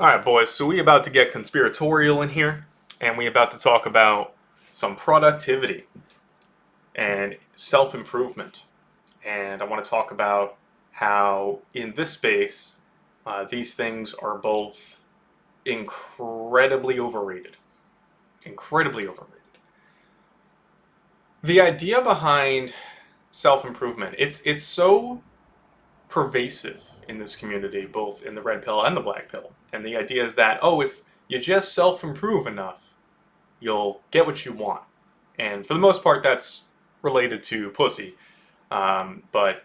All right, boys. So we about to get conspiratorial in here, and we about to talk about some productivity and self improvement. And I want to talk about how in this space, these things are both incredibly overrated. Incredibly overrated. The idea behind self improvement, it's so pervasive in this community, both in the red pill and the black pill. And the idea is that, oh, if you just self improve enough, you'll get what you want. And for the most part, that's related to pussy. But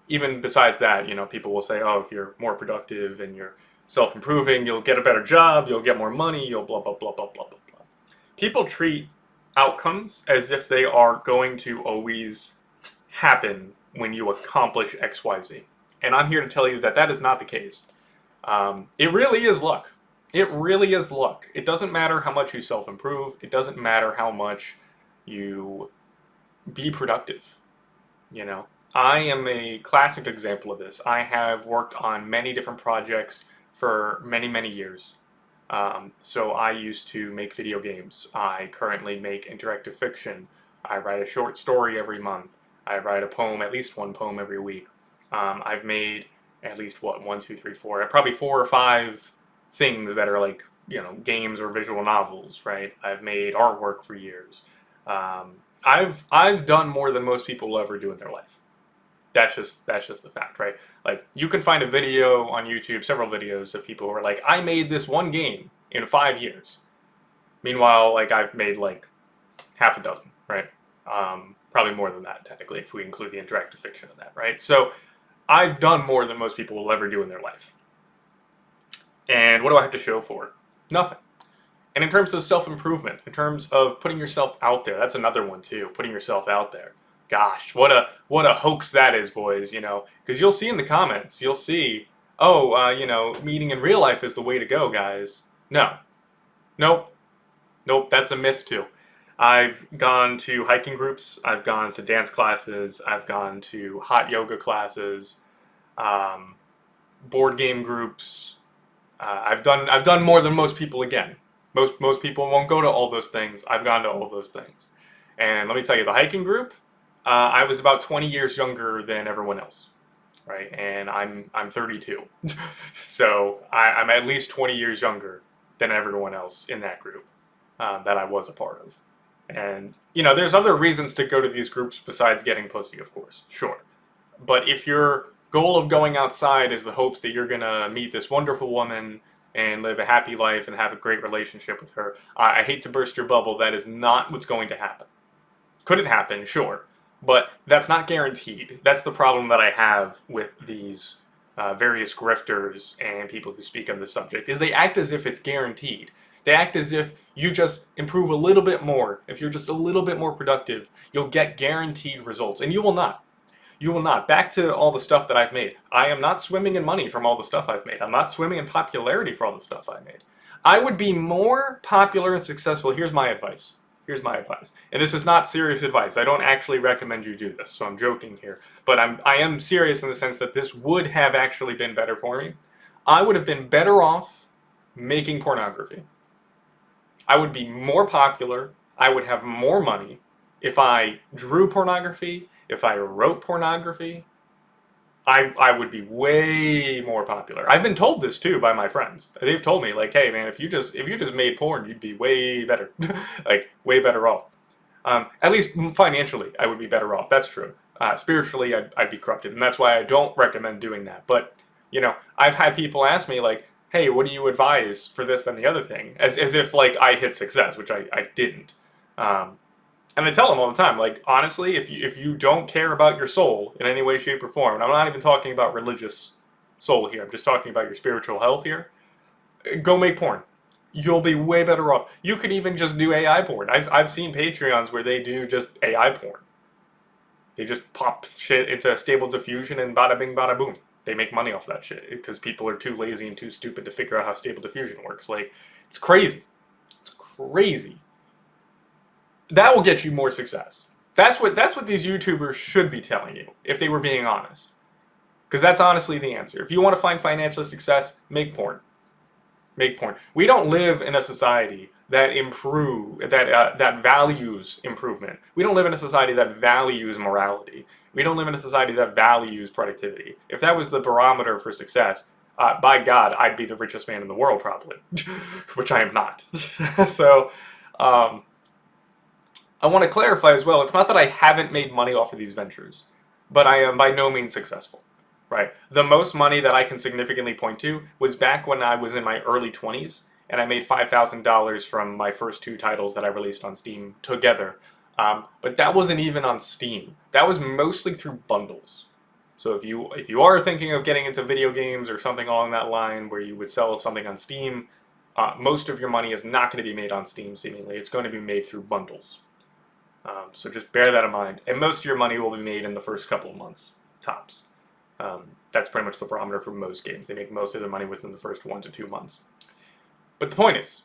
even besides that, people will say, oh, if you're more productive and you're self improving, you'll get a better job, you'll get more money, you'll blah, blah, blah, blah, blah, blah, blah. People treat outcomes as if they are going to always happen when you accomplish XYZ. And I'm here to tell you that that is not the case. It really is luck. It really is luck. It doesn't matter how much you self improve, it doesn't matter how much you be productive. You know, I am a classic example of this. I have worked on many different projects for many, many years. So I used to make video games. I currently make interactive fiction. I write a short story every month. I write a poem, at least one poem every week. I've made at least what, one, two, three, four, probably four or five things that are like, games or visual novels, right? I've made artwork for years. I've done more than most people will ever do in their life. That's just the fact, right? Like you can find a video on YouTube, several videos of people who are like, I made this one game in 5 years. Meanwhile, like I've made like half a dozen, right? Probably more than that technically, if we include the interactive fiction in that, right? So I've done more than most people will ever do in their life. And what do I have to show for it? Nothing. And in terms of self improvement, in terms of putting yourself out there, that's another one too. Putting yourself out there. Gosh, what a hoax that is, boys. Because you'll see in the comments, you'll see, oh, meeting in real life is the way to go, guys. No, nope, nope. That's a myth too. I've gone to hiking groups. I've gone to dance classes. I've gone to hot yoga classes, um, board game groups. I've done more than most people. Again, most people won't go to all those things. I've gone to all those things, and let me tell you, the hiking group. I was about 20 years younger than everyone else, right? And I'm 32, so I'm at least 20 years younger than everyone else in that group that I was a part of. And there's other reasons to go to these groups besides getting pussy, of course, sure. But if your goal of going outside is the hopes that you're gonna meet this wonderful woman and live a happy life and have a great relationship with her, I hate to burst your bubble. That is not what's going to happen. Could it happen? Sure. But that's not guaranteed. That's the problem that I have with these various grifters and people who speak on the subject, is they act as if it's guaranteed. They act as if you just improve a little bit more, if you're just a little bit more productive, you'll get guaranteed results. And you will not. You will not. Back to all the stuff that I've made. I am not swimming in money from all the stuff I've made. I'm not swimming in popularity for all the stuff I made. I would be more popular and successful. Here's my advice. Here's my advice. And this is not serious advice. I don't actually recommend you do this, so I'm joking here. But I am serious in the sense that this would have actually been better for me. I would have been better off making pornography. I would be more popular. I would have more money if I drew pornography, if I wrote pornography. I would be way more popular. I've been told this too by my friends. They've told me like, "Hey man, if you just made porn, you'd be way better, like way better off. At least financially, I would be better off. That's true. Spiritually, I'd be corrupted, and that's why I don't recommend doing that. But I've had people ask me like, "Hey, what do you advise for this, and the other thing?" As if like I hit success, which I didn't. Um, and I tell them all the time, like honestly, if you don't care about your soul in any way, shape, or form, and I'm not even talking about religious soul here, I'm just talking about your spiritual health here. Go make porn. You'll be way better off. You could even just do AI porn. I've seen Patreons where they do just AI porn. They just pop shit into stable diffusion and bada bing bada boom. They make money off that shit because people are too lazy and too stupid to figure out how stable diffusion works. Like it's crazy. It's crazy. That will get you more success. That's what these YouTubers should be telling you if they were being honest. Because that's honestly the answer. If you want to find financial success, make porn. Make porn. We don't live in a society that values improvement. We don't live in a society that values morality. We don't live in a society that values productivity. If that was the barometer for success, by God, I'd be the richest man in the world probably, which I am not. So, I want to clarify as well. It's not that I haven't made money off of these ventures, but I am by no means successful. Right. The most money that I can significantly point to was back when I was in my early 20s and I made $5,000 from my first 2 titles that I released on Steam together. But that wasn't even on Steam. That was mostly through bundles. So if you are thinking of getting into video games or something along that line where you would sell something on Steam, most of your money is not going to be made on Steam, seemingly. It's going to be made through bundles. So just bear that in mind. And most of your money will be made in the first couple of months, tops. That's pretty much the barometer for most games. They make most of their money within the first 1 to 2 months. But the point is,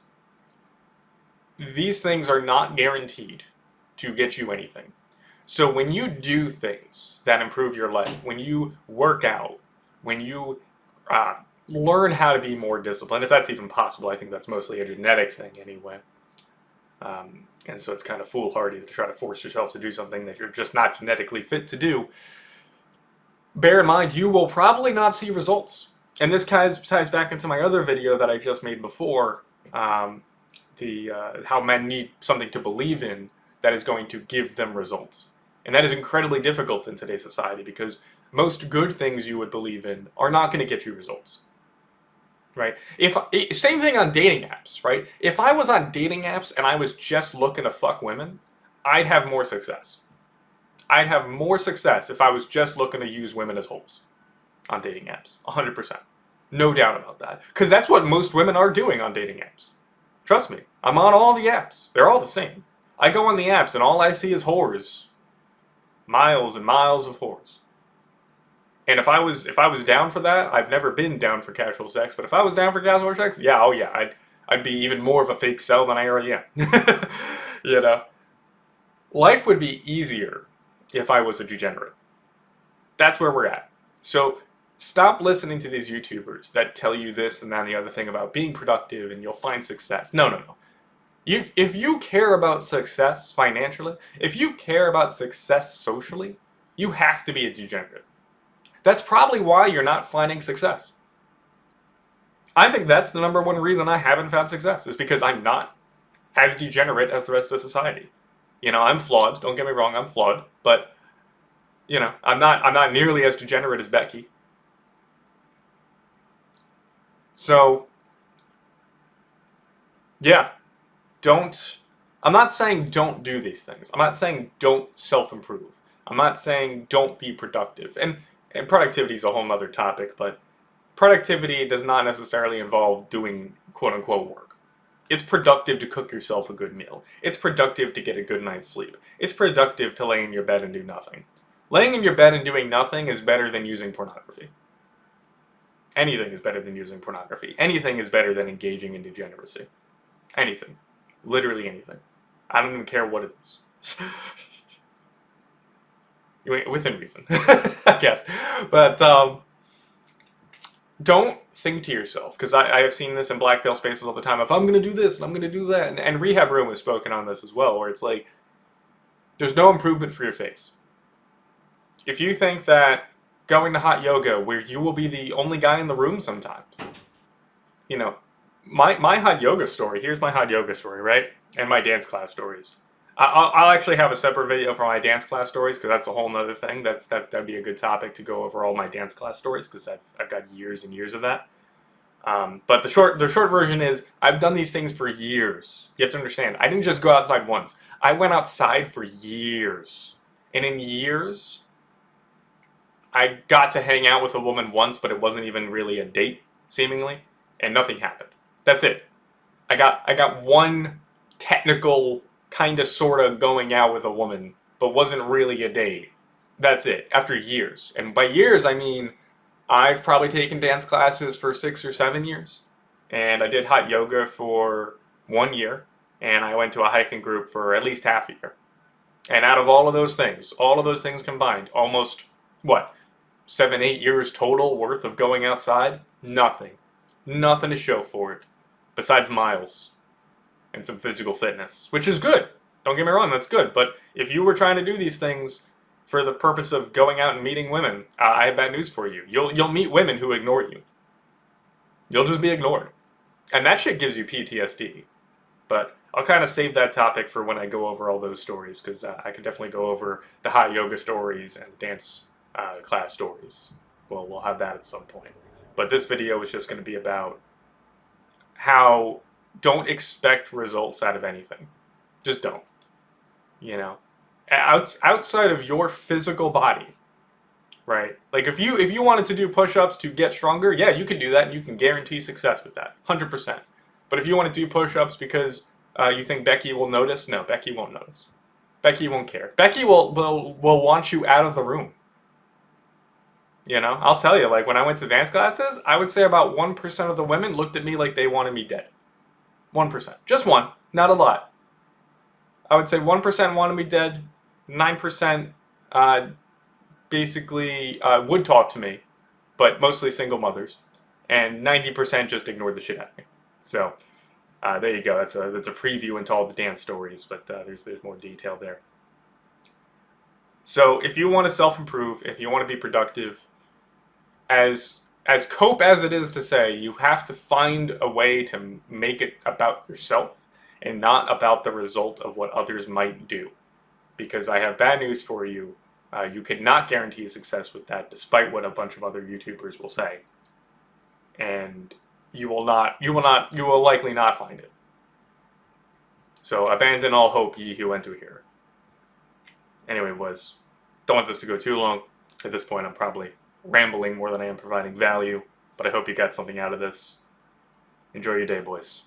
these things are not guaranteed to get you anything. So when you do things that improve your life, when you work out, when you learn how to be more disciplined, if that's even possible, I think that's mostly a genetic thing anyway. And so it's kind of foolhardy to try to force yourself to do something that you're just not genetically fit to do. Bear in mind, you will probably not see results. And this ties back into my other video that I just made before, how men need something to believe in that is going to give them results. And that is incredibly difficult in today's society because most good things you would believe in are not going to get you results. Right? Same thing on dating apps, right? If I was on dating apps and I was just looking to fuck women, I'd have more success. I'd have more success if I was just looking to use women as holes on dating apps. 100%. No doubt about that. Because that's what most women are doing on dating apps. Trust me. I'm on all the apps. They're all the same. I go on the apps and all I see is whores. Miles and miles of whores. And if I was down for that, I've never been down for casual sex, but if I was down for casual sex, yeah, oh yeah, I'd be even more of a fake cell than I already am. You know? Life would be easier if I was a degenerate. That's where we're at. So stop listening to these YouTubers that tell you this and that and the other thing about being productive and you'll find success. No. If you care about success financially, if you care about success socially, you have to be a degenerate. That's probably why you're not finding success. I think that's the number one reason I haven't found success, is because I'm not as degenerate as the rest of society. You know, I'm flawed. Don't get me wrong, I'm flawed. But, you know, I'm not nearly as degenerate as Becky. So, yeah. I'm not saying don't do these things. I'm not saying don't self-improve. I'm not saying don't be productive. And productivity is a whole other topic, but productivity does not necessarily involve doing quote-unquote work. It's productive to cook yourself a good meal. It's productive to get a good night's sleep. It's productive to lay in your bed and do nothing. Laying in your bed and doing nothing is better than using pornography. Anything is better than using pornography. Anything is better than engaging in degeneracy. Anything. Literally anything. I don't even care what it is. Within reason, I guess. But don't think to yourself, because I have seen this in black belt spaces all the time, if I'm going to do this and I'm going to do that, and Rehab Room has spoken on this as well, where it's like, there's no improvement for your face. If you think that going to hot yoga, where you will be the only guy in the room sometimes, you know, my hot yoga story, here's my hot yoga story, right? And my dance class stories. I'll actually have a separate video for my dance class stories, because that's a whole nother thing. That'd be a good topic to go over all my dance class stories, because I've got years and years of that. But the short version is, I've done these things for years. You have to understand, I didn't just go outside once. I went outside for years. And in years, I got to hang out with a woman once, but it wasn't even really a date, seemingly, and nothing happened. That's it. I got one technical kind of sort of going out with a woman, but wasn't really a date. That's it, after years. And by years, I mean, I've probably taken dance classes for 6 or 7 years. And I did hot yoga for 1 year. And I went to a hiking group for at least half a year. And out of all of those things combined, almost, 7, 8 years total worth of going outside? Nothing. Nothing to show for it. besides miles and some physical fitness, which is good. Don't get me wrong, that's good. But if you were trying to do these things for the purpose of going out and meeting women, I have bad news for you. You'll meet women who ignore you. You'll just be ignored. And that shit gives you PTSD. But I'll kind of save that topic for when I go over all those stories, because I could definitely go over the hot yoga stories and the dance class stories. Well, we'll have that at some point. But this video is just going to be about how don't expect results out of anything. Just don't. You know, outside of your physical body, right? Like if you wanted to do push-ups to get stronger, yeah, you can do that, and you can guarantee success with that, 100%. But if you want to do push-ups because you think Becky will notice, no, Becky won't notice. Becky won't care. Becky will want you out of the room. You know, I'll tell you, like when I went to dance classes, I would say about 1% of the women looked at me like they wanted me dead. 1%. Just one, not a lot. I would say 1% wanted me dead, 9% basically would talk to me, but mostly single mothers, and 90% just ignored the shit out of me. So there you go. That's a preview into all the dance stories, but there's more detail there. So if you want to self-improve, if you want to be productive, as cope as it is to say, you have to find a way to make it about yourself and not about the result of what others might do. Because I have bad news for you. You cannot guarantee success with that, despite what a bunch of other YouTubers will say. And you will likely not find it. So abandon all hope, ye who enter here. Anyway, don't want this to go too long. At this point, I'm probably rambling more than I am providing value, but I hope you got something out of this. Enjoy your day, boys.